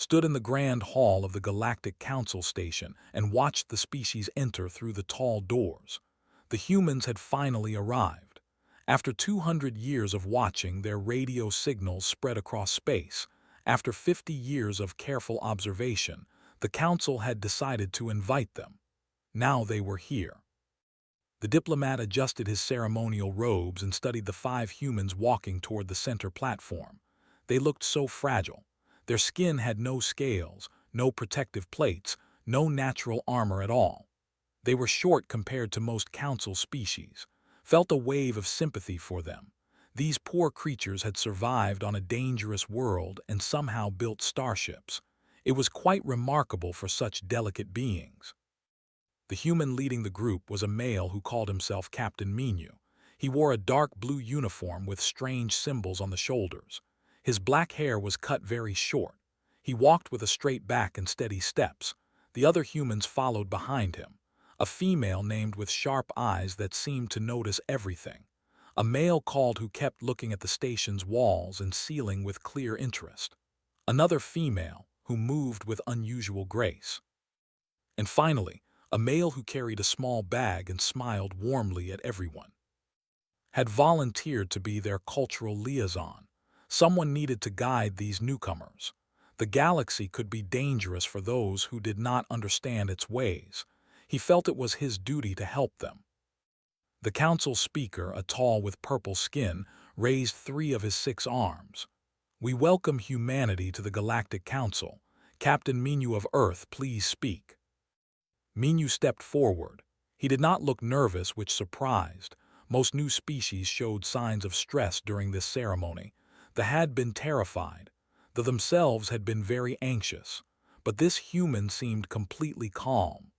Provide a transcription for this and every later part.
stood in the grand hall of the Galactic Council station and watched the species enter through the tall doors. The humans had finally arrived. After 200 years of watching, their radio signals spread across space. After 50 years of careful observation, the Council had decided to invite them. Now they were here. The diplomat adjusted his ceremonial robes and studied the 5 humans walking toward the center platform. They looked so fragile. Their skin had no scales, no protective plates, no natural armor at all. They were short compared to most Council species. Felt a wave of sympathy for them. These poor creatures had survived on a dangerous world and somehow built starships. It was quite remarkable for such delicate beings. The human leading the group was a male who called himself Captain Minu. He wore a dark blue uniform with strange symbols on the shoulders. His black hair was cut very short. He walked with a straight back and steady steps. The other humans followed behind him. A female named with sharp eyes that seemed to notice everything. A male called who kept looking at the station's walls and ceiling with clear interest. Another female who moved with unusual grace. And finally, a male who carried a small bag and smiled warmly at everyone. Had volunteered to be their cultural liaison. Someone needed to guide these newcomers. The galaxy could be dangerous for those who did not understand its ways. He felt it was his duty to help them. The council speaker, a tall with purple skin, raised 3 of his 6 arms. "We welcome humanity to the Galactic Council. Captain Minu of Earth, please speak." Minu stepped forward. He did not look nervous, which surprised. Most new species showed signs of stress during this ceremony. They had been terrified. They themselves had been very anxious. But this human seemed completely calm.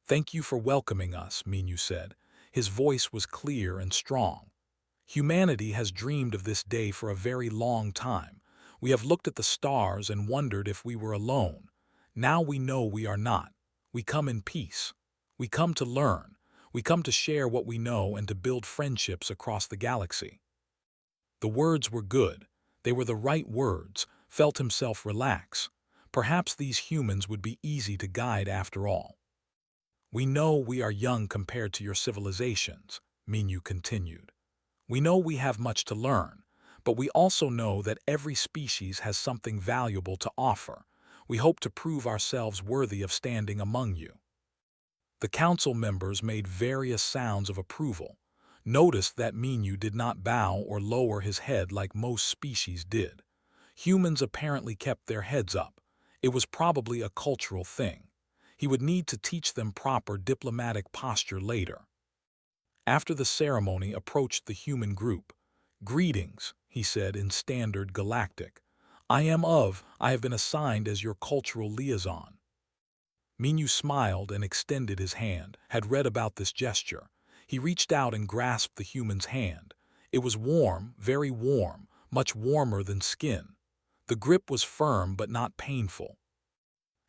"Thank you for welcoming us," Minu said. His voice was clear and strong. "Humanity has dreamed of this day for a very long time. We have looked at the stars and wondered if we were alone. Now we know we are not. We come in peace. We come to learn. We come to share what we know and to build friendships across the galaxy." The words were good. They were the right words. Felt himself relax. Perhaps these humans would be easy to guide after all. "We know we are young compared to your civilizations," Minu continued. "We know we have much to learn, but we also know that every species has something valuable to offer. We hope to prove ourselves worthy of standing among you." The council members made various sounds of approval. Noticed that Minu did not bow or lower his head like most species did. Humans apparently kept their heads up. It was probably a cultural thing. He would need to teach them proper diplomatic posture later. After the ceremony approached the human group. "Greetings," he said in standard Galactic. I have been assigned as your cultural liaison." Minu smiled and extended his hand, had read about this gesture. He reached out and grasped the human's hand. It was warm, very warm, much warmer than skin. The grip was firm but not painful.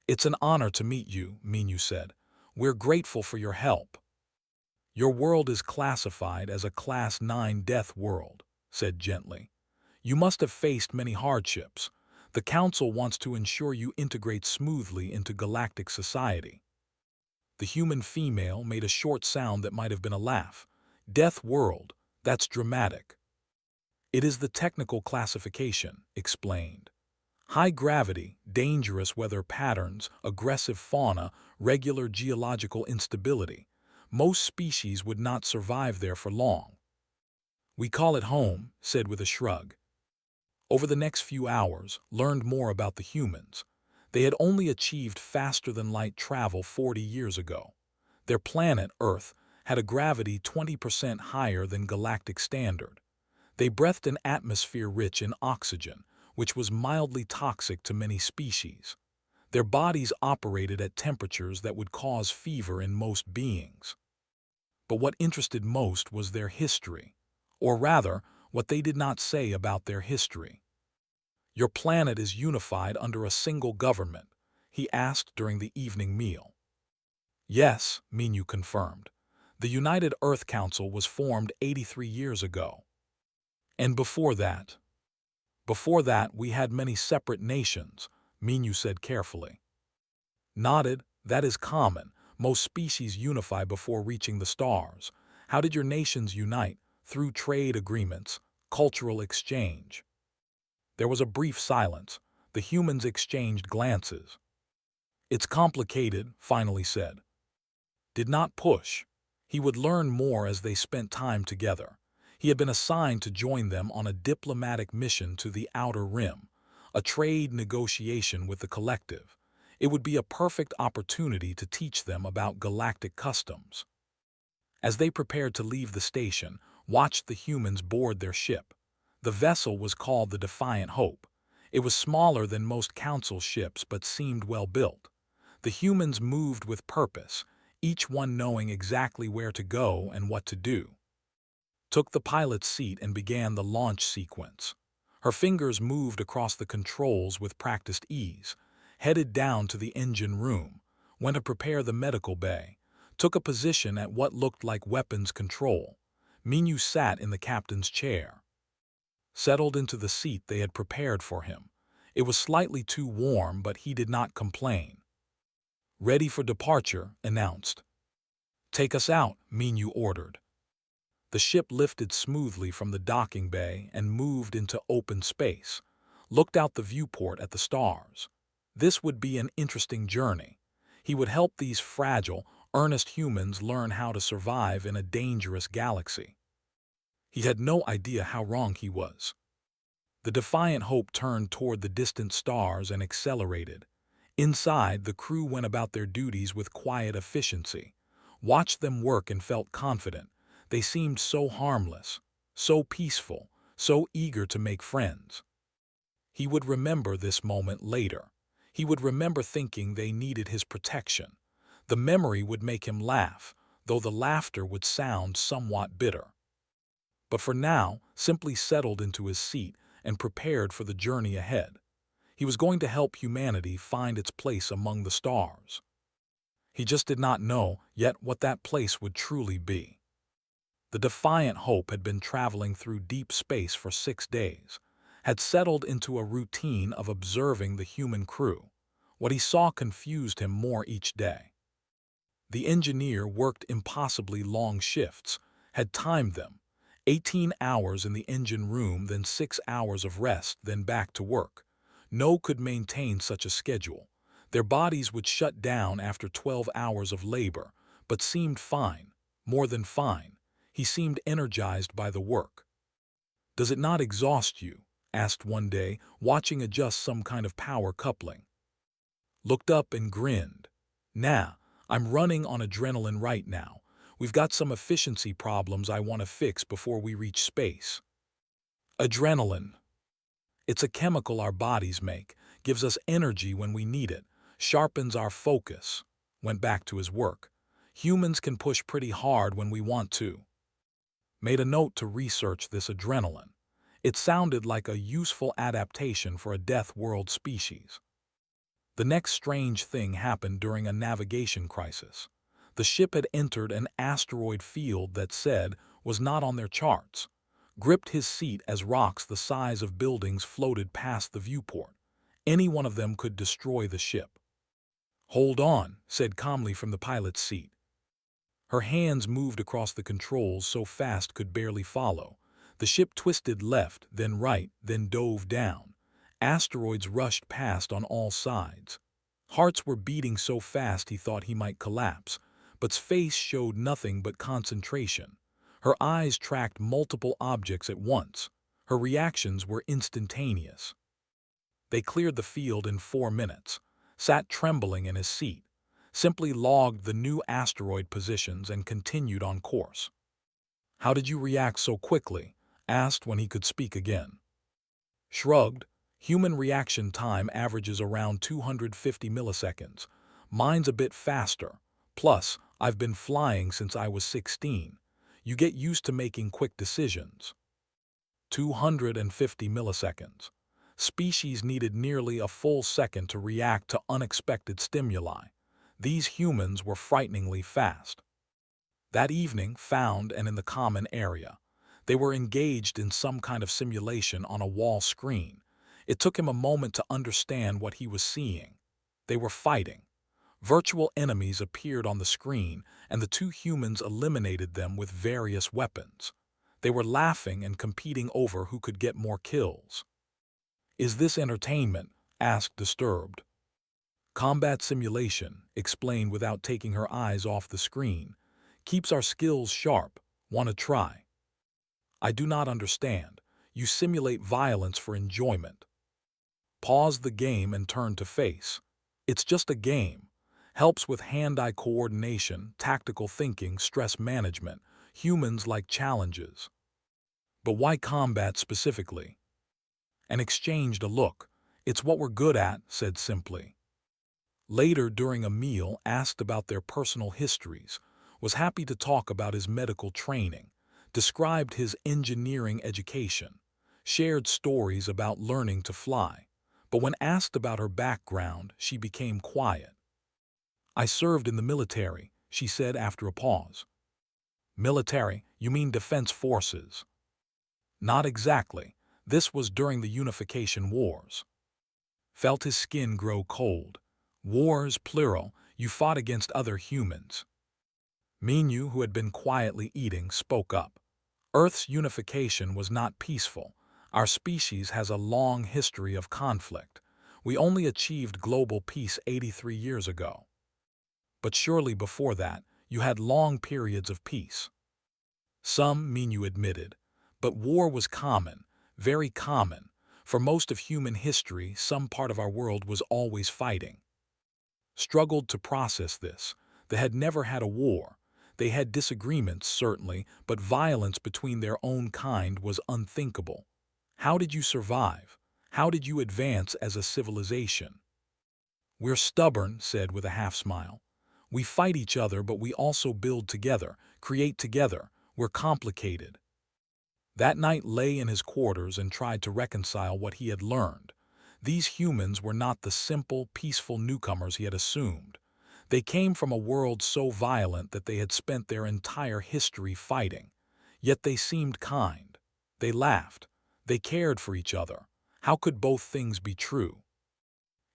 "It's an honor to meet you," Minu said. "We're grateful for your help." "Your world is classified as a Class 9 death world," said gently. "You must have faced many hardships. The Council wants to ensure you integrate smoothly into galactic society." The human female made a short sound that might have been a laugh. "Death world, that's dramatic." "It is the technical classification," explained. "High gravity, dangerous weather patterns, aggressive fauna, regular geological instability. Most species would not survive there for long." "We call it home," said with a shrug. Over the next few hours, learned more about the humans. They had only achieved faster-than-light travel 40 years ago. Their planet, Earth, had a gravity 20% higher than galactic standard. They breathed an atmosphere rich in oxygen, which was mildly toxic to many species. Their bodies operated at temperatures that would cause fever in most beings. But what interested most was their history, or rather, what they did not say about their history. "Your planet is unified under a single government?" he asked during the evening meal. "Yes," Minu confirmed. "The United Earth Council was formed 83 years ago. And before that? Before that, we had many separate nations. Minyu said carefully. Nodded. That is common. Most species unify before reaching the stars. How did your nations unite? Through trade agreements, cultural exchange. There was a brief silence. The humans exchanged glances. It's complicated, finally said. Did not push. He would learn more as they spent time together. He had been assigned to join them on a diplomatic mission to the Outer Rim, a trade negotiation with the collective. It would be a perfect opportunity to teach them about galactic customs. As they prepared to leave the station, watched the humans board their ship. The vessel was called the Defiant Hope. It was smaller than most council ships but seemed well built. The humans moved with purpose, each one knowing exactly where to go and what to do. Took the pilot's seat and began the launch sequence. Her fingers moved across the controls with practiced ease, headed down to the engine room, went to prepare the medical bay, took a position at what looked like weapons control. Minyu sat in the captain's chair. Settled into the seat they had prepared for him. It was slightly too warm, but he did not complain. Ready for departure, announced. Take us out, Minyu ordered. The ship lifted smoothly from the docking bay and moved into open space, looked out the viewport at the stars. This would be an interesting journey. He would help these fragile, earnest humans learn how to survive in a dangerous galaxy. He had no idea how wrong he was. The Defiant Hope turned toward the distant stars and accelerated. Inside, the crew went about their duties with quiet efficiency. Watched them work and felt confident. They seemed so harmless, so peaceful, so eager to make friends. He would remember this moment later. He would remember thinking they needed his protection. The memory would make him laugh, though the laughter would sound somewhat bitter. But for now, simply settled into his seat and prepared for the journey ahead. He was going to help humanity find its place among the stars. He just did not know yet what that place would truly be. The Defiant Hope had been traveling through deep space for 6 days, had settled into a routine of observing the human crew. What he saw confused him more each day. The engineer worked impossibly long shifts, had timed them, 18 hours in the engine room, then 6 hours of rest, then back to work. No could maintain such a schedule. Their bodies would shut down after 12 hours of labor, but seemed fine, more than fine. He seemed energized by the work. Does it not exhaust you? Asked one day, watching adjust some kind of power coupling. Looked up and grinned. Nah, I'm running on adrenaline right now. We've got some efficiency problems I want to fix before we reach space. Adrenaline. It's a chemical our bodies make, gives us energy when we need it, sharpens our focus. Went back to his work. Humans can push pretty hard when we want to. Made a note to research this adrenaline. It sounded like a useful adaptation for a death world species. The next strange thing happened during a navigation crisis. The ship had entered an asteroid field that said was not on their charts. Gripped his seat as rocks the size of buildings floated past the viewport. Any one of them could destroy the ship. Hold on, said calmly from the pilot's seat. Her hands moved across the controls so fast could barely follow. The ship twisted left, then right, then dove down. Asteroids rushed past on all sides. Hearts were beating so fast he thought he might collapse, but's face showed nothing but concentration. Her eyes tracked multiple objects at once. Her reactions were instantaneous. They cleared the field in 4 minutes, sat trembling in his seat, simply logged the new asteroid positions and continued on course. How did you react so quickly? Asked when he could speak again. Shrugged. Human reaction time averages around 250 milliseconds. Mine's a bit faster. Plus, I've been flying since I was 16. You get used to making quick decisions. 250 milliseconds. Species needed nearly a full second to react to unexpected stimuli. These humans were frighteningly fast. That evening, found and in the common area. They were engaged in some kind of simulation on a wall screen. It took him a moment to understand what he was seeing. They were fighting. Virtual enemies appeared on the screen, and the two humans eliminated them with various weapons. They were laughing and competing over who could get more kills. "Is this entertainment?" asked Disturbed. "Combat simulation," explained without taking her eyes off the screen. "Keeps our skills sharp. Want to try?" "I do not understand. You simulate violence for enjoyment." Pause the game and turn to face. "It's just a game. Helps with hand-eye coordination, tactical thinking, stress management. Humans like challenges." "But why combat specifically?" And exchanged a look. "It's what we're good at," said simply. Later, during a meal, asked about their personal histories, was happy to talk about his medical training, described his engineering education, shared stories about learning to fly. But when asked about her background, she became quiet. "I served in the military," she said after a pause. "Military? You mean defense forces?" "Not exactly. This was during the Unification Wars." Felt his skin grow cold. "Wars, plural. You fought against other humans." Minyu, who had been quietly eating, spoke up. "Earth's unification was not peaceful. Our species has a long history of conflict. We only achieved global peace 83 years ago." "But surely before that, you had long periods of peace." "Some," Minyu admitted, "but war was common, very common. For most of human history, some part of our world was always fighting." Struggled to process this. They had never had a war. They had disagreements, certainly, but violence between their own kind was unthinkable. "How did you survive? How did you advance as a civilization?" "We're stubborn," said with a half-smile. "We fight each other, but we also build together, create together. We're complicated." That night lay in his quarters and tried to reconcile what he had learned. These humans were not the simple, peaceful newcomers he had assumed. They came from a world so violent that they had spent their entire history fighting. Yet they seemed kind. They laughed. They cared for each other. How could both things be true?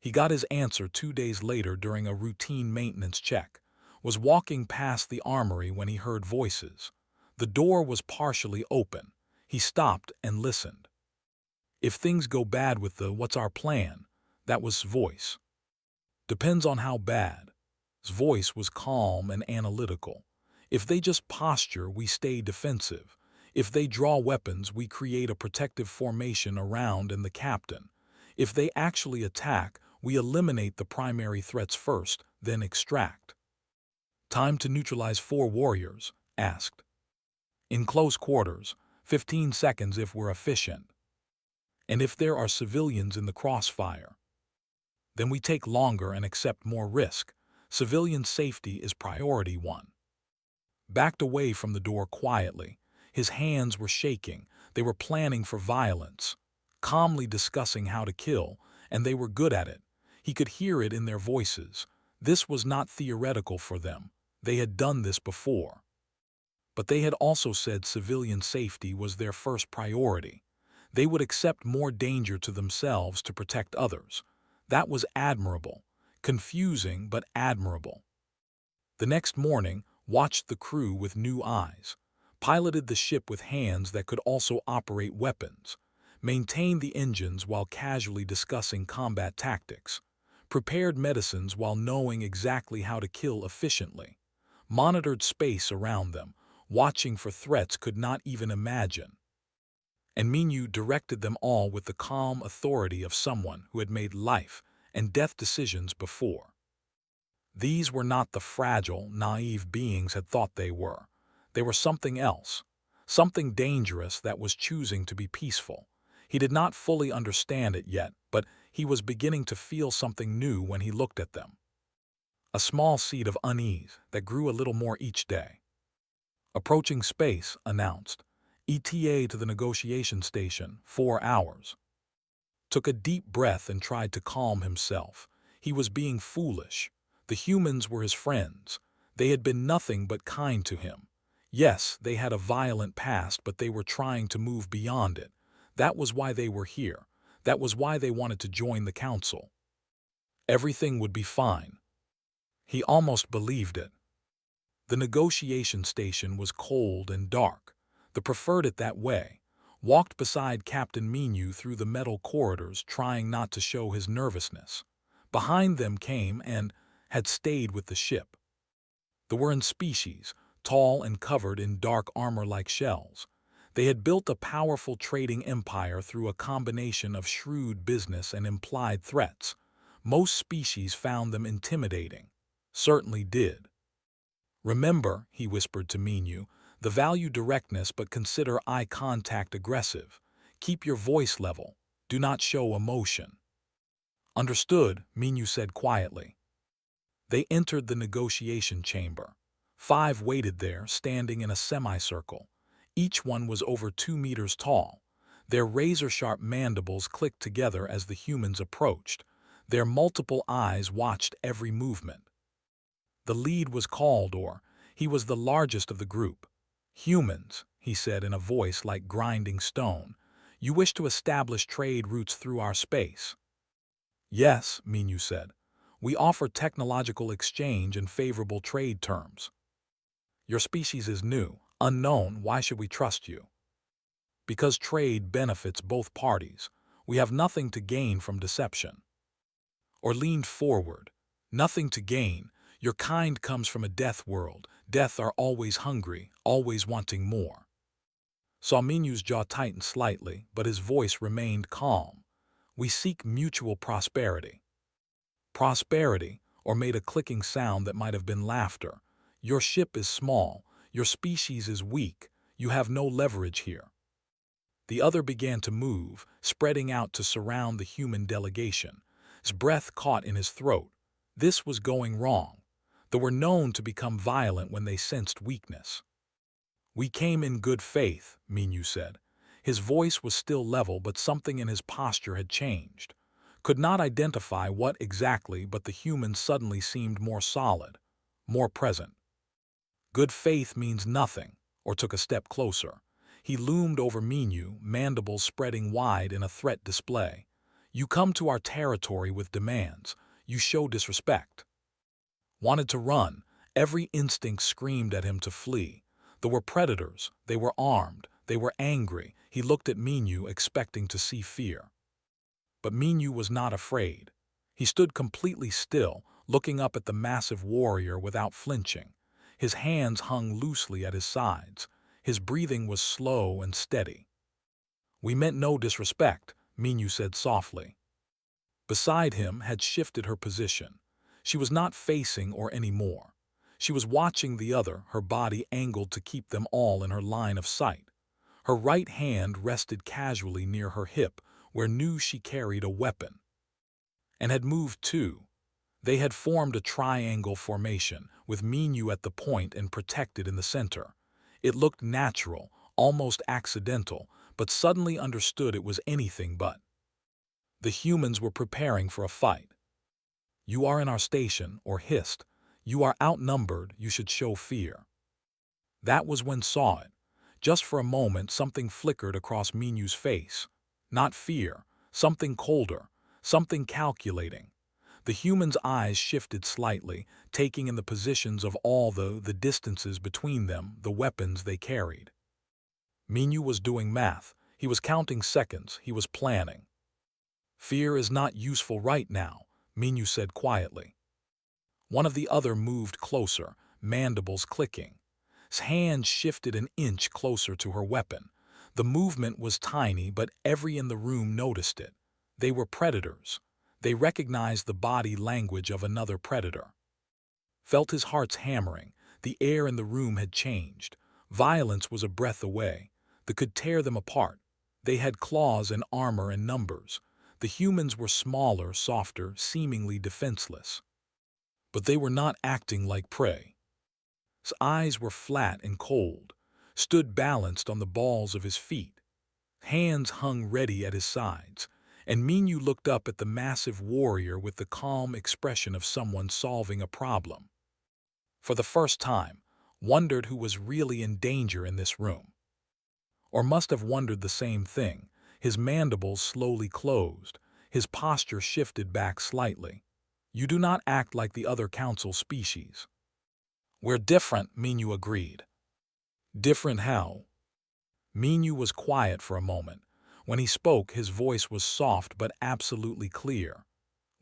He got his answer 2 days later during a routine maintenance check. Was walking past the armory when he heard voices. The door was partially open. He stopped and listened. "If things go bad with the what's our plan?" That was voice. "Depends on how bad." His voice was calm and analytical. "If they just posture, we stay defensive. If they draw weapons, we create a protective formation around and the captain. If they actually attack, we eliminate the primary threats first, then extract." "Time to neutralize 4 warriors?" asked. "In close quarters, 15 seconds if we're efficient." "And if there are civilians in the crossfire?" "Then we take longer and accept more risk. Civilian safety is priority 1. Backed away from the door quietly. His hands were shaking. They were planning for violence, calmly discussing how to kill, and they were good at it. He could hear it in their voices. This was not theoretical for them. They had done this before. But they had also said civilian safety was their first priority. They would accept more danger to themselves to protect others. That was admirable. Confusing, but admirable. The next morning, watched the crew with new eyes. Piloted the ship with hands that could also operate weapons. Maintained the engines while casually discussing combat tactics. Prepared medicines while knowing exactly how to kill efficiently. Monitored space around them, watching for threats could not even imagine. And Minyu directed them all with the calm authority of someone who had made life and death decisions before. These were not the fragile, naive beings had thought they were. They were something else, something dangerous that was choosing to be peaceful. He did not fully understand it yet, but he was beginning to feel something new when he looked at them. A small seed of unease that grew a little more each day. "Approaching space," announced. "ETA to the negotiation station, 4 hours. Took a deep breath and tried to calm himself. He was being foolish. The humans were his friends. They had been nothing but kind to him. Yes, they had a violent past, but they were trying to move beyond it. That was why they were here. That was why they wanted to join the council. Everything would be fine. He almost believed it. The negotiation station was cold and dark. The preferred it that way. Walked beside Captain Menu through the metal corridors, trying not to show his nervousness. Behind them came and had stayed with the ship. They were in species, tall and covered in dark armor-like shells. They had built a powerful trading empire through a combination of shrewd business and implied threats. Most species found them intimidating. Certainly did. Remember, he whispered to Menu, the value directness but consider eye contact aggressive. Keep your voice level. Do not show emotion. Understood, Menu said quietly. They entered the negotiation chamber. 5 waited there, standing in a semicircle. Each one was over 2 meters tall. Their razor-sharp mandibles clicked together as the humans approached. Their multiple eyes watched every movement. The lead was Caldor. He was the largest of the group. Humans, he said in a voice like grinding stone, you wish to establish trade routes through our space. Yes, Menu said. We offer technological exchange and favorable trade terms. Your species is new, unknown. Why should we trust you? Because trade benefits both parties. We have nothing to gain from deception. Or leaned forward. Nothing to gain. Your kind comes from a death world. Death are always hungry, always wanting more. Saw Menu's jaw tighten slightly, but his voice remained calm. We seek mutual prosperity. Prosperity, or made a clicking sound that might have been laughter. Your ship is small. Your species is weak. You have no leverage here. The other began to move, spreading out to surround the human delegation. His breath caught in his throat. This was going wrong. They were known to become violent when they sensed weakness. We came in good faith, Menu said. His voice was still level, but something in his posture had changed. Could not identify what exactly, but the humans suddenly seemed more solid, more present. Good faith means nothing, or took a step closer. He loomed over Menu, mandibles spreading wide in a threat display. You come to our territory with demands. You show disrespect. Wanted to run. Every instinct screamed at him to flee. They were predators. They were armed. They were angry. He looked at Menu, expecting to see fear. But Menu was not afraid. He stood completely still, looking up at the massive warrior without flinching. His hands hung loosely at his sides. His breathing was slow and steady. We meant no disrespect, Menu said softly. Beside him had shifted her position. She was not facing or anymore. She was watching the other, her body angled to keep them all in her line of sight. Her right hand rested casually near her hip, where knew she carried a weapon. And had moved too. They had formed a triangle formation, with Menu at the point and protected in the center. It looked natural, almost accidental, but suddenly understood it was anything but. The humans were preparing for a fight. You are in our station, or hissed. You are outnumbered, you should show fear. That was when saw it. Just for a moment something flickered across Menu's face. Not fear, something colder, something calculating. The human's eyes shifted slightly, taking in the positions of all the distances between them, the weapons they carried. Menu was doing math. He was counting seconds. He was planning. Fear is not useful right now, Menu said quietly. One of the other moved closer, mandibles clicking. His hand shifted an inch closer to her weapon. The movement was tiny, but every in the room noticed it. They were predators. They recognized the body language of another predator. Felt his heart's hammering. The air in the room had changed. Violence was a breath away. They could tear them apart. They had claws and armor and numbers. The humans were smaller, softer, seemingly defenseless. But they were not acting like prey. His eyes were flat and cold, stood balanced on the balls of his feet. Hands hung ready at his sides, and Menu looked up at the massive warrior with the calm expression of someone solving a problem. For the first time, wondered who was really in danger in this room. Or must have wondered the same thing. His mandibles slowly closed. His posture shifted back slightly. "You do not act like the other council species." "We're different," Minyu agreed. "Different how?" Minyu was quiet for a moment. When he spoke, his voice was soft but absolutely clear.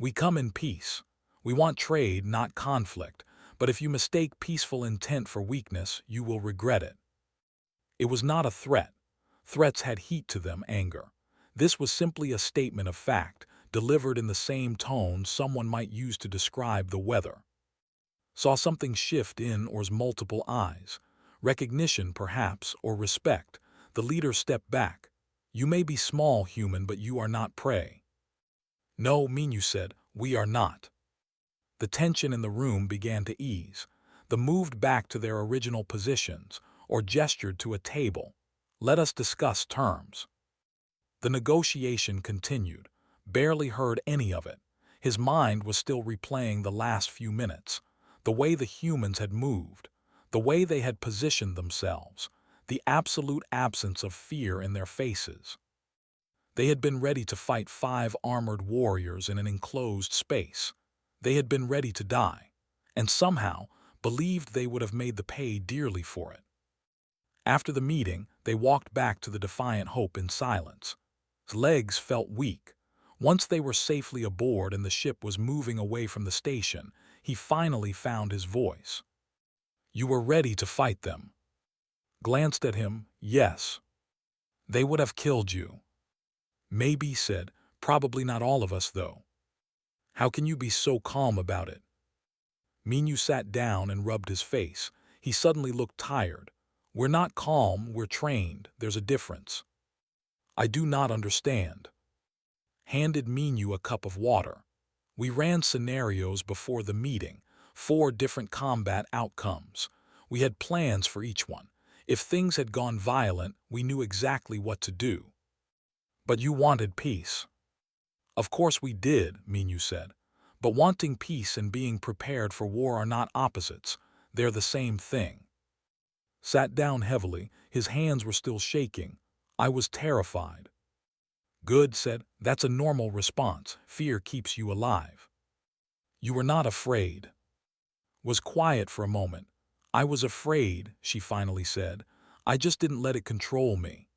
"We come in peace. We want trade, not conflict. But if you mistake peaceful intent for weakness, you will regret it." It was not a threat. Threats had heat to them, anger. This was simply a statement of fact, delivered in the same tone someone might use to describe the weather. Saw something shift in Or's multiple eyes. Recognition, perhaps, or respect. The leader stepped back. "You may be small, human, but you are not prey." "No," Minyu said, "we are not." The tension in the room began to ease. They moved back to their original positions, or gestured to a table. "Let us discuss terms." The negotiation continued. Barely heard any of it. His mind was still replaying the last few minutes. The way the humans had moved. The way they had positioned themselves. The absolute absence of fear in their faces. They had been ready to fight 5 armored warriors in an enclosed space. They had been ready to die, and somehow believed they would have made the pay dearly for it. After the meeting, they walked back to the Defiant Hope in silence. His legs felt weak. Once they were safely aboard and the ship was moving away from the station, he finally found his voice. "You were ready to fight them." Glanced at him, "Yes." "They would have killed you." "Maybe," said, "probably not all of us, though." "How can you be so calm about it?" Minyu sat down and rubbed his face. He suddenly looked tired. "We're not calm, we're trained. There's a difference." "I do not understand." Handed Minyu a cup of water. "We ran scenarios before the meeting, 4 different combat outcomes. We had plans for each one. If things had gone violent, we knew exactly what to do." "But you wanted peace." "Of course we did," Minyu said. "But wanting peace and being prepared for war are not opposites. They're the same thing." Sat down heavily. His hands were still shaking. "I was terrified." "Good," said. "That's a normal response. Fear keeps you alive." "You were not afraid." Was quiet for a moment. "I was afraid," she finally said. "I just didn't let it control me."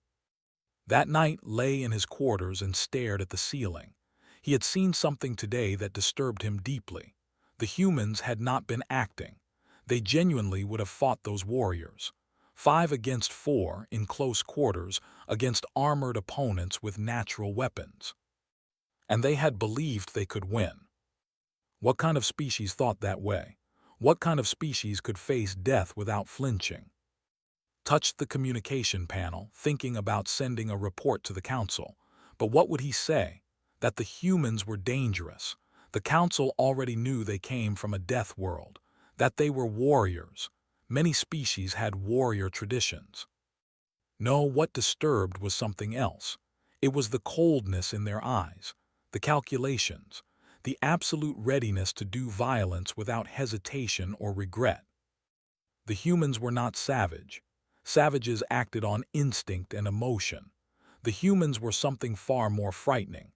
That night lay in his quarters and stared at the ceiling. He had seen something today that disturbed him deeply. The humans had not been acting. They genuinely would have fought those warriors. 5 against 4 in close quarters against armored opponents with natural weapons. And they had believed they could win. What kind of species thought that way? What kind of species could face death without flinching? Touched the communication panel, thinking about sending a report to the council. But what would he say? That the humans were dangerous. The council already knew they came from a death world. That they were warriors. Many species had warrior traditions. No, what disturbed was something else. It was the coldness in their eyes, the calculations, the absolute readiness to do violence without hesitation or regret. The humans were not savage. Savages acted on instinct and emotion. The humans were something far more frightening.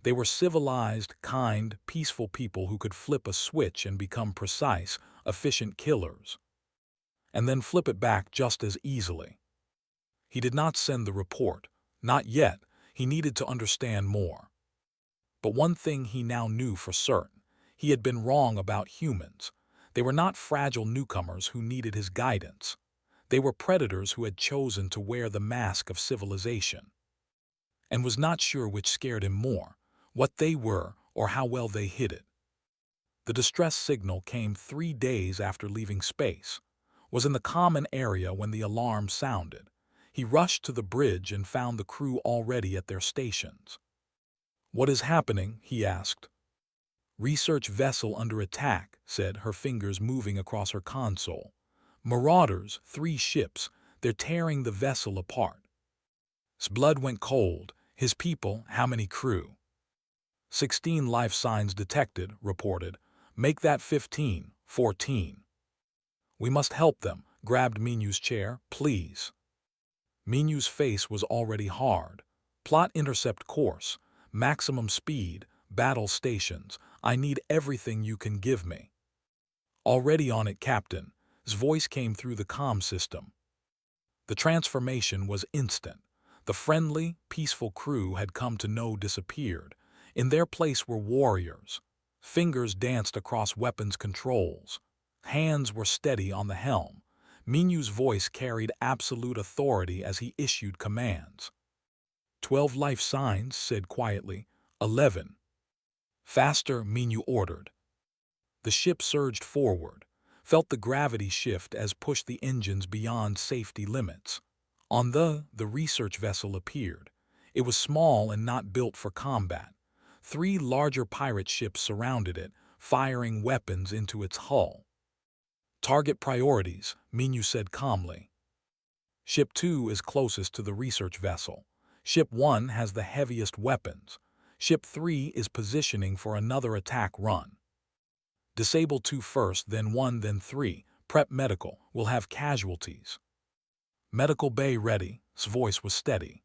They were civilized, kind, peaceful people who could flip a switch and become precise, efficient killers. And then flip it back just as easily. He did not send the report. Not yet. He needed to understand more. But one thing he now knew for certain. He had been wrong about humans. They were not fragile newcomers who needed his guidance. They were predators who had chosen to wear the mask of civilization. And was not sure which scared him more, what they were or how well they hid it. The distress signal came 3 days after leaving space. Was in the common area when the alarm sounded. He rushed to the bridge and found the crew already at their stations. "What is happening?" he asked. "Research vessel under attack," said, her fingers moving across her console. "Marauders, 3 ships. They're tearing the vessel apart." His blood went cold. His people, how many crew? 16 life signs detected, reported. "Make that 15, 14. "We must help them," grabbed Minyu's chair. "Please." Minyu's face was already hard. Plot intercept course, maximum speed, battle stations. I need everything you can give me. Already on it, Captain. His voice came through the comm system. The transformation was instant. The friendly, peaceful crew had come to know disappeared. In their place were warriors. Fingers danced across weapons controls. Hands were steady on the helm. Minu's voice carried absolute authority as he issued commands. 12 life signs, said quietly. 11. Faster, Minu ordered. The ship surged forward, felt the gravity shift as pushed the engines beyond safety limits. On the research vessel appeared. It was small and not built for combat. 3 larger pirate ships surrounded it, firing weapons into its hull. Target priorities, Minu said calmly. Ship 2 is closest to the research vessel. Ship 1 has the heaviest weapons. Ship 3 is positioning for another attack run. Disable 2 first, then 1, then 3. Prep medical. We'll have casualties. Medical bay ready. His voice was steady.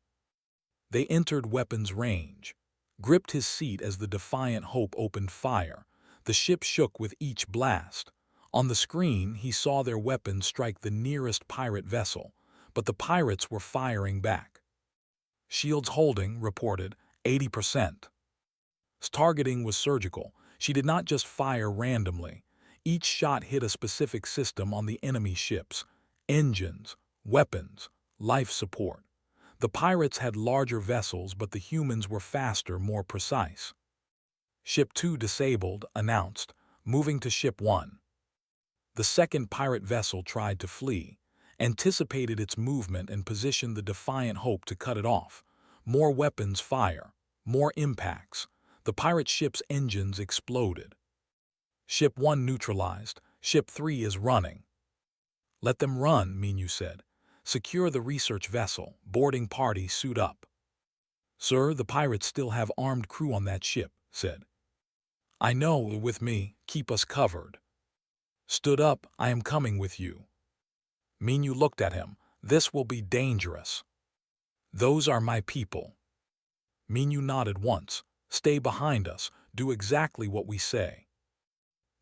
They entered weapons range. Gripped his seat as the Defiant Hope opened fire. The ship shook with each blast. On the screen, he saw their weapons strike the nearest pirate vessel, but the pirates were firing back. Shields holding, reported, 80%. His targeting was surgical. She did not just fire randomly. Each shot hit a specific system on the enemy ships: engines, weapons, life support. The pirates had larger vessels, but the humans were faster, more precise. Ship 2 disabled, announced, moving to Ship 1. The second pirate vessel tried to flee, anticipated its movement and positioned the Defiant Hope to cut it off. More weapons fire, more impacts. The pirate ship's engines exploded. Ship 1 neutralized. Ship 3 is running. Let them run, Minu said. Secure the research vessel. Boarding party suit up. Sir, the pirates still have armed crew on that ship, said. I know, with me. Keep us covered. Stood up. I am coming with you. Minu looked at him. This will be dangerous. Those are my people. Minu nodded once. Stay behind us. Do exactly what we say.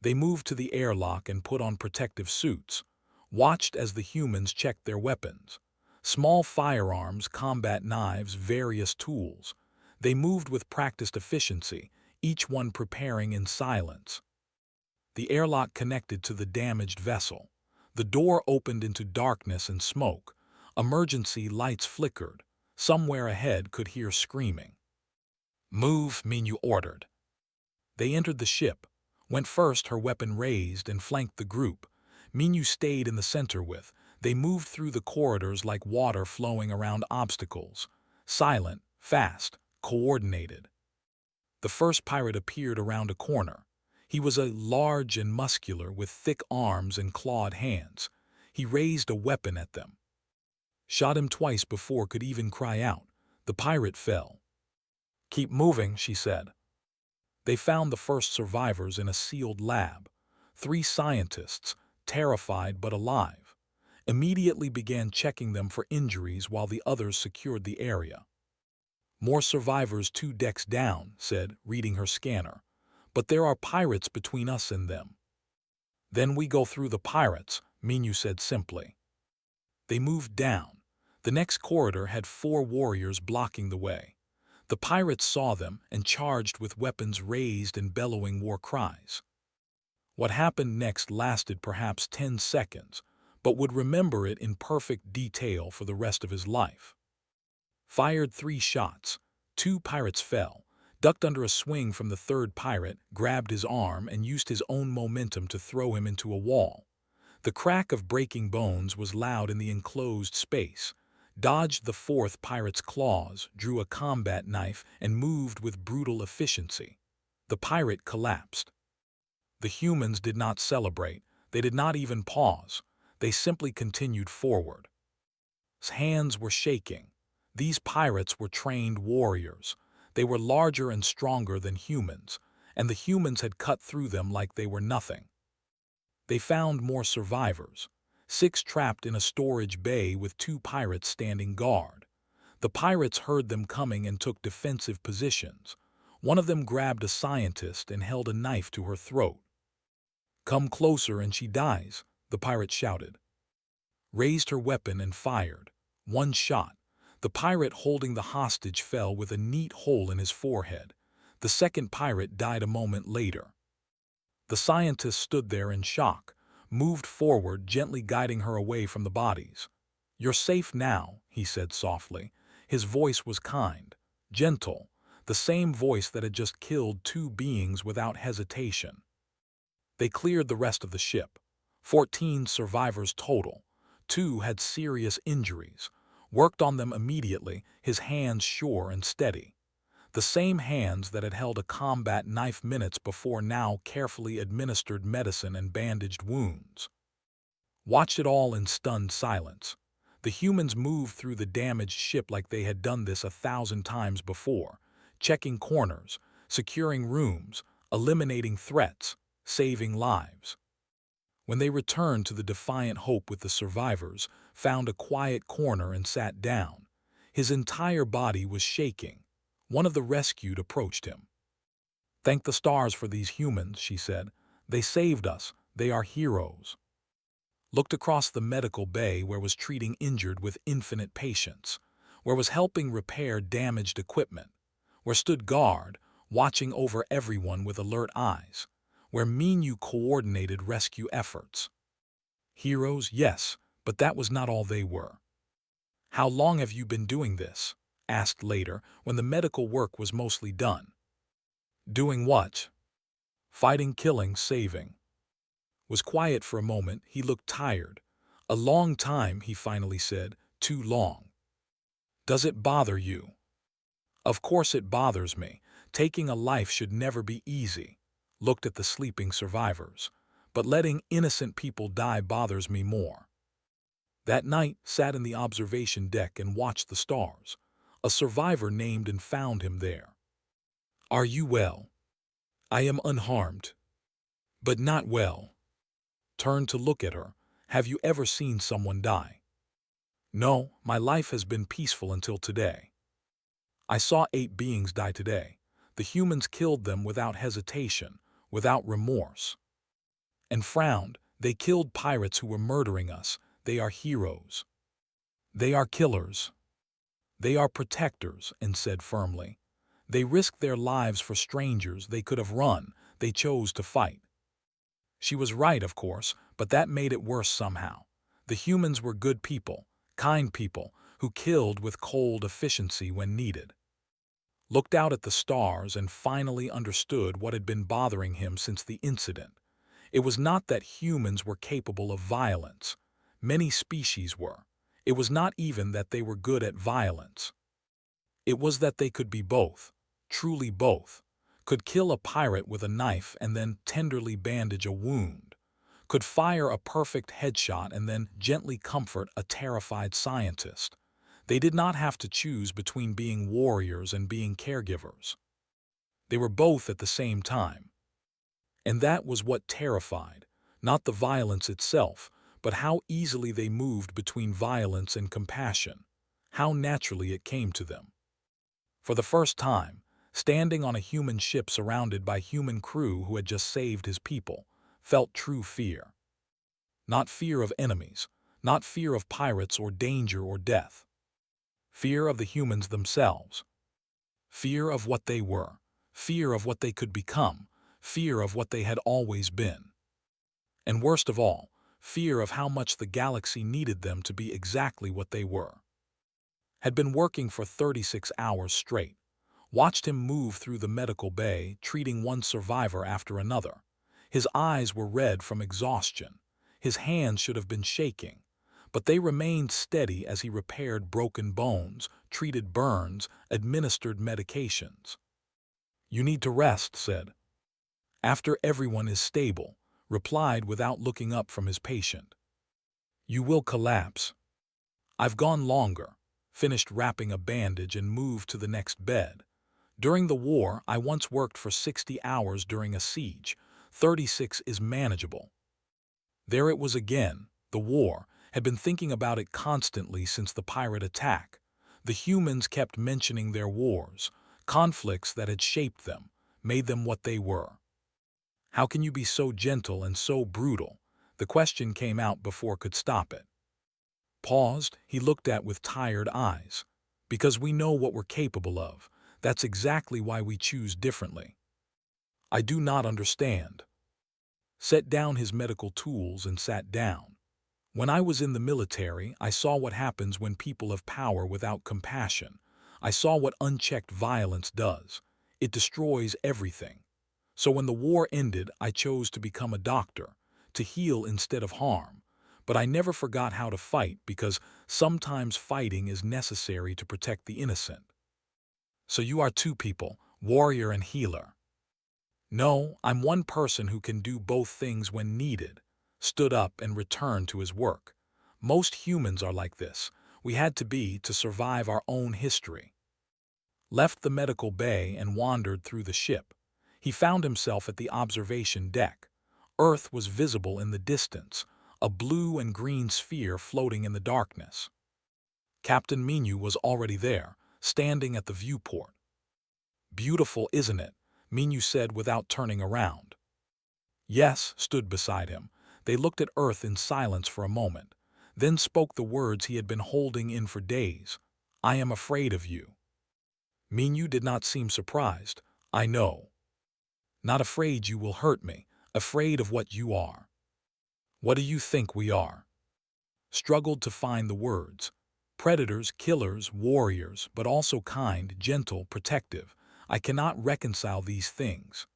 They moved to the airlock and put on protective suits, watched as the humans checked their weapons. Small firearms, combat knives, various tools. They moved with practiced efficiency, each one preparing in silence. The airlock connected to the damaged vessel. The door opened into darkness and smoke. Emergency lights flickered. Somewhere ahead could hear screaming. Move, Minu ordered. They entered the ship, went first, her weapon raised, and flanked the group. Minu stayed in the center with. They moved through the corridors like water flowing around obstacles. Silent, fast, coordinated. The first pirate appeared around a corner. He was large and muscular with thick arms and clawed hands. He raised a weapon at them. Shot him twice before could even cry out. The pirate fell. Keep moving, she said. They found the first survivors in a sealed lab. 3 scientists, terrified but alive, immediately began checking them for injuries while the others secured the area. More survivors 2 decks down, said, reading her scanner. But there are pirates between us and them. Then we go through the pirates, Minu said simply. They moved down. The next corridor had 4 warriors blocking the way. The pirates saw them and charged with weapons raised and bellowing war cries. What happened next lasted perhaps 10 seconds, but would remember it in perfect detail for the rest of his life. Fired 3 shots. 2 pirates fell, ducked under a swing from the third pirate, grabbed his arm, and used his own momentum to throw him into a wall. The crack of breaking bones was loud in the enclosed space. Dodged the 4th pirate's claws, drew a combat knife, and moved with brutal efficiency. The pirate collapsed. The humans did not celebrate. They did not even pause. They simply continued forward. His hands were shaking. These pirates were trained warriors. They were larger and stronger than humans, and the humans had cut through them like they were nothing. They found more survivors. 6 trapped in a storage bay with 2 pirates standing guard. The pirates heard them coming and took defensive positions. One of them grabbed a scientist and held a knife to her throat. "Come closer and she dies," the pirate shouted. Raised her weapon and fired. One shot. The pirate holding the hostage fell with a neat hole in his forehead. The second pirate died a moment later. The scientist stood there in shock, moved forward, gently guiding her away from the bodies. "You're safe now," he said softly. His voice was kind, gentle, the same voice that had just killed two beings without hesitation. They cleared the rest of the ship. 14 survivors total. 2 had serious injuries. Worked on them immediately, his hands sure and steady. The same hands that had held a combat knife minutes before now carefully administered medicine and bandaged wounds. Watched it all in stunned silence. The humans moved through the damaged ship like they had done this 1,000 times before, checking corners, securing rooms, eliminating threats, saving lives. When they returned to the Defiant Hope with the survivors, found a quiet corner and sat down. His entire body was shaking. One of the rescued approached him. "Thank the stars for these humans," she said. "They saved us. They are heroes." Looked across the medical bay where was treating injured with infinite patience, where was helping repair damaged equipment, where stood guard, watching over everyone with alert eyes, where Minu coordinated rescue efforts. Heroes, yes, but that was not all they were. "How long have you been doing this?" asked later, when the medical work was mostly done. "Doing what?" "Fighting, killing, saving." Was quiet for a moment. He looked tired. "A long time," he finally said. "Too long." "Does it bother you?" "Of course it bothers me. Taking a life should never be easy." Looked at the sleeping survivors. "But letting innocent people die bothers me more." That night, sat in the observation deck and watched the stars. A survivor named and found him there. "Are you well?" "I am unharmed." "But not well." Turned to look at her. "Have you ever seen someone die?" "No, my life has been peaceful until today." "I saw 8 beings die today. The humans killed them without hesitation, without remorse." And frowned. "They killed pirates who were murdering us. They are heroes." "They are killers." "They are protectors," and said firmly. "They risked their lives for strangers. They could have run. They chose to fight." She was right, of course, but that made it worse somehow. The humans were good people, kind people, who killed with cold efficiency when needed. Looked out at the stars and finally understood what had been bothering him since the incident. It was not that humans were capable of violence. Many species were. It was not even that they were good at violence. It was that they could be both, truly both. Could kill a pirate with a knife and then tenderly bandage a wound. Could fire a perfect headshot and then gently comfort a terrified scientist. They did not have to choose between being warriors and being caregivers. They were both at the same time. And that was what terrified, not the violence itself, but how easily they moved between violence and compassion, how naturally it came to them. For the first time, standing on a human ship surrounded by human crew who had just saved his people, felt true fear. Not fear of enemies, not fear of pirates or danger or death. Fear of the humans themselves. Fear of what they were, fear of what they could become, fear of what they had always been. And worst of all, fear of how much the galaxy needed them to be exactly what they were. Had been working for 36 hours straight. Watched him move through the medical bay, treating one survivor after another. His eyes were red from exhaustion. His hands should have been shaking, but they remained steady as he repaired broken bones, treated burns, administered medications. "You need to rest," said. "After everyone is stable," replied without looking up from his patient. "You will collapse." "I've gone longer." Finished wrapping a bandage and moved to the next bed. "During the war, I once worked for 60 hours during a siege. 36 is manageable." There it was again, the war, had been thinking about it constantly since the pirate attack. The humans kept mentioning their wars, conflicts that had shaped them, made them what they were. How can you be so gentle and so brutal? The question came out before could stop it. Paused, he looked at with tired eyes. Because we know what we're capable of. That's exactly why we choose differently. I do not understand. Set down his medical tools and sat down. When I was in the military, I saw what happens when people have power without compassion. I saw what unchecked violence does. It destroys everything. So when the war ended, I chose to become a doctor, to heal instead of harm. But I never forgot how to fight because sometimes fighting is necessary to protect the innocent. So you are two people, warrior and healer. No, I'm one person who can do both things when needed. Stood up and returned to his work. Most humans are like this. We had to be to survive our own history. Left the medical bay and wandered through the ship. He found himself at the observation deck. Earth was visible in the distance, a blue and green sphere floating in the darkness. Captain Minu was already there, standing at the viewport. Beautiful, isn't it? Minu said without turning around. Yes, stood beside him. They looked at Earth in silence for a moment, then spoke the words he had been holding in for days. I am afraid of you. Minu did not seem surprised. I know. Not afraid you will hurt me, afraid of what you are. What do you think we are? Struggled to find the words. Predators, killers, warriors, but also kind, gentle, protective. I cannot reconcile these things.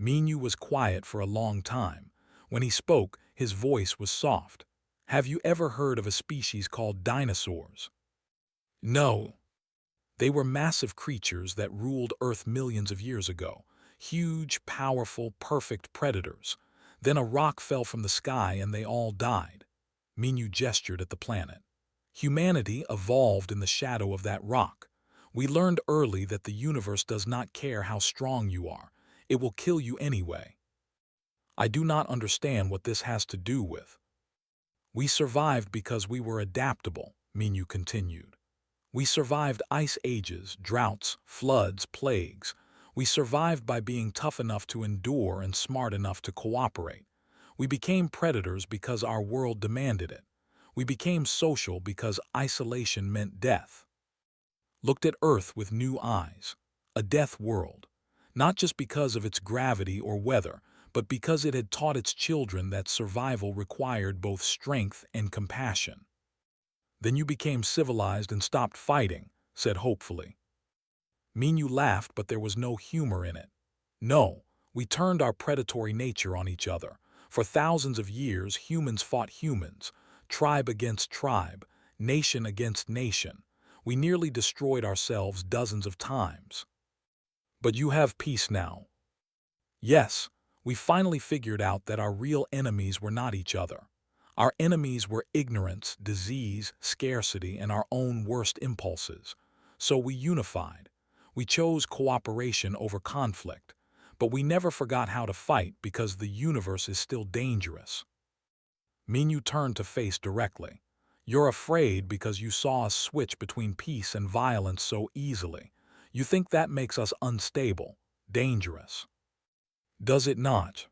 Minu was quiet for a long time. When he spoke, his voice was soft. Have you ever heard of a species called dinosaurs? No. They were massive creatures that ruled Earth millions of years ago. Huge, powerful, perfect predators. Then a rock fell from the sky and they all died. Minu gestured at the planet. Humanity evolved in the shadow of that rock. We learned early that the universe does not care how strong you are. It will kill you anyway. I do not understand what this has to do with. We survived because we were adaptable, Minu continued. We survived ice ages, droughts, floods, plagues. We survived by being tough enough to endure and smart enough to cooperate. We became predators because our world demanded it. We became social because isolation meant death. Looked at Earth with new eyes. A death world. Not just because of its gravity or weather, but because it had taught its children that survival required both strength and compassion. Then you became civilized and stopped fighting, said hopefully. Minu laughed, but there was no humor in it. No, we turned our predatory nature on each other. For thousands of years, humans fought humans, tribe against tribe, nation against nation. We nearly destroyed ourselves dozens of times. But you have peace now. Yes, we finally figured out that our real enemies were not each other. Our enemies were ignorance, disease, scarcity, and our own worst impulses. So we unified. We chose cooperation over conflict. But we never forgot how to fight because the universe is still dangerous. Minu turned to face directly. You're afraid because you saw us switch between peace and violence so easily. You think that makes us unstable, dangerous. Does it not?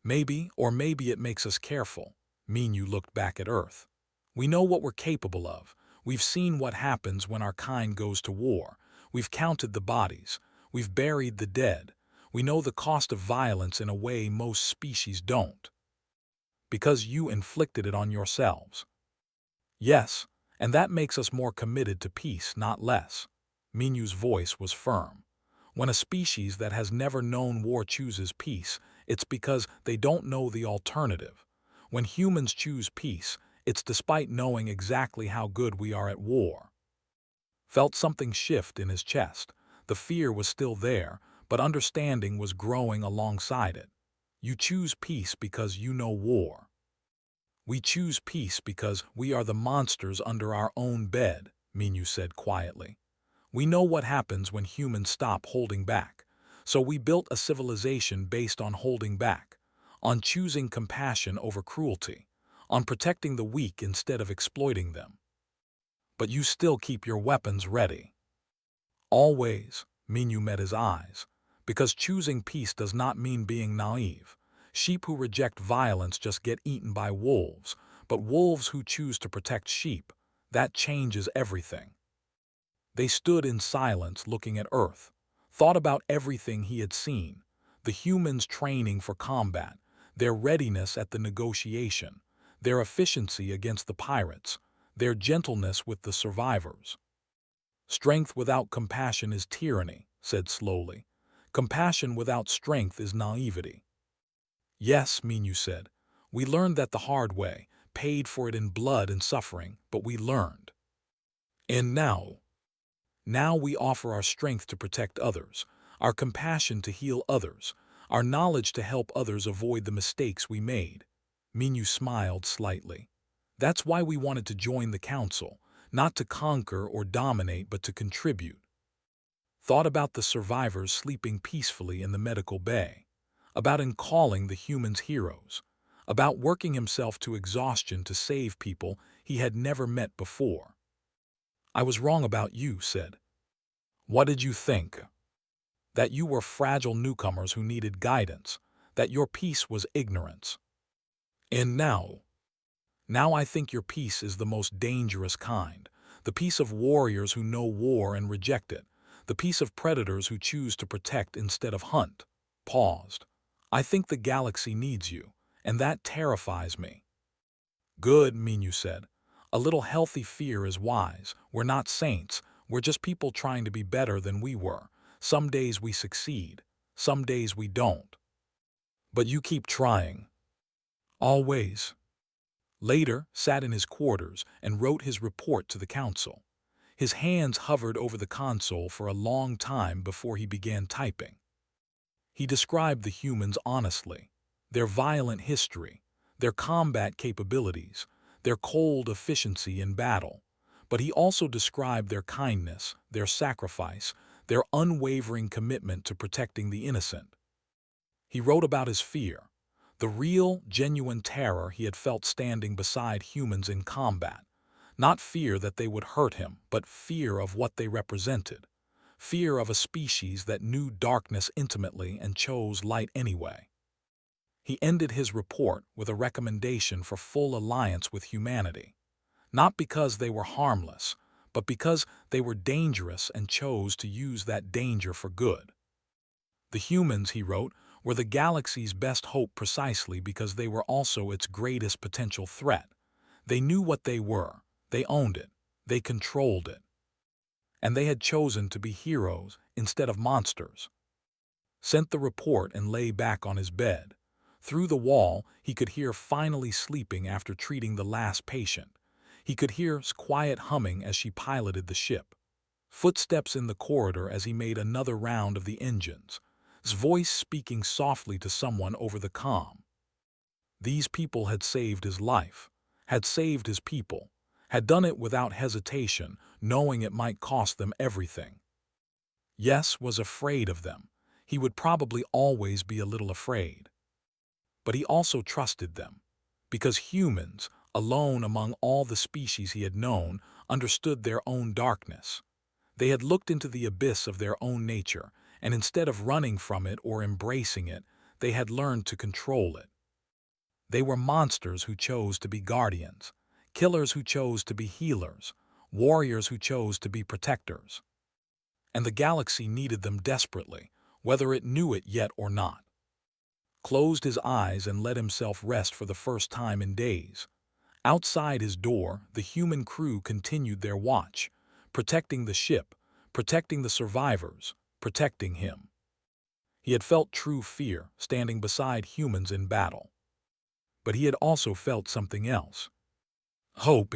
Maybe, or maybe it makes us careful. Minu looked back at Earth. We know what we're capable of. We've seen what happens when our kind goes to war. We've counted the bodies. We've buried the dead. We know the cost of violence in a way most species don't. Because you inflicted it on yourselves. Yes, and that makes us more committed to peace, not less. Minu's voice was firm. When a species that has never known war chooses peace, it's because they don't know the alternative. When humans choose peace, it's despite knowing exactly how good we are at war. Felt something shift in his chest. The fear was still there, but understanding was growing alongside it. You choose peace because you know war. We choose peace because we are the monsters under our own bed, Minu said quietly. We know what happens when humans stop holding back. So we built a civilization based on holding back, on choosing compassion over cruelty, on protecting the weak instead of exploiting them. but you still keep your weapons ready. Always, Minyu met his eyes, because choosing peace does not mean being naive. Sheep who reject violence just get eaten by wolves, but wolves who choose to protect sheep, that changes everything. They stood in silence looking at Earth, thought about everything he had seen, the humans training for combat, their readiness at the negotiation, their efficiency against the pirates, their gentleness with the survivors. Strength without compassion is tyranny, said slowly. Compassion without strength is naivety. Yes, Minyu said. We learned that the hard way, paid for it in blood and suffering, but we learned. And now we offer our strength to protect others, our compassion to heal others, our knowledge to help others avoid the mistakes we made. Minyu smiled slightly. That's why we wanted to join the council, not to conquer or dominate but to contribute. Thought about the survivors sleeping peacefully in the medical bay, about calling the humans heroes, about working himself to exhaustion to save people he had never met before. I was wrong about you, said. What did you think? That you were fragile newcomers who needed guidance, that your peace was ignorance. And now I think your peace is the most dangerous kind, the peace of warriors who know war and reject it, the peace of predators who choose to protect instead of hunt. Paused. I think the galaxy needs you, and that terrifies me. Good, Minyu said. A little healthy fear is wise. We're not saints. We're just people trying to be better than we were. Some days we succeed. Some days we don't. But you keep trying. Always. Later, sat in his quarters and wrote his report to the council. His hands hovered over the console for a long time before he began typing. He described the humans honestly, their violent history, their combat capabilities, their cold efficiency in battle, but he also described their kindness, their sacrifice, their unwavering commitment to protecting the innocent. He wrote about his fear, the real, genuine terror he had felt standing beside humans in combat. Not fear that they would hurt him, but fear of what they represented. Fear of a species that knew darkness intimately and chose light anyway. He ended his report with a recommendation for full alliance with humanity. Not because they were harmless, but because they were dangerous and chose to use that danger for good. The humans, he wrote, were the galaxy's best hope precisely because they were also its greatest potential threat. They knew what they were, they owned it, they controlled it. And they had chosen to be heroes instead of monsters. Sent the report and lay back on his bed. Through the wall, he could hear finally sleeping after treating the last patient. He could hear quiet humming as she piloted the ship. Footsteps in the corridor as he made another round of the engines. His voice speaking softly to someone over the comm. These people had saved his life, had saved his people, had done it without hesitation, knowing it might cost them everything. Yes, was afraid of them. He would probably always be a little afraid. But he also trusted them, because humans, alone among all the species he had known, understood their own darkness. They had looked into the abyss of their own nature, and instead of running from it or embracing it, they had learned to control it. They were monsters who chose to be guardians, killers who chose to be healers, warriors who chose to be protectors. And the galaxy needed them desperately, whether it knew it yet or not. Closed his eyes and let himself rest for the first time in days. Outside his door, the human crew continued their watch, protecting the ship, protecting the survivors, protecting him. He had felt true fear, standing beside humans in battle. But he had also felt something else. Hope.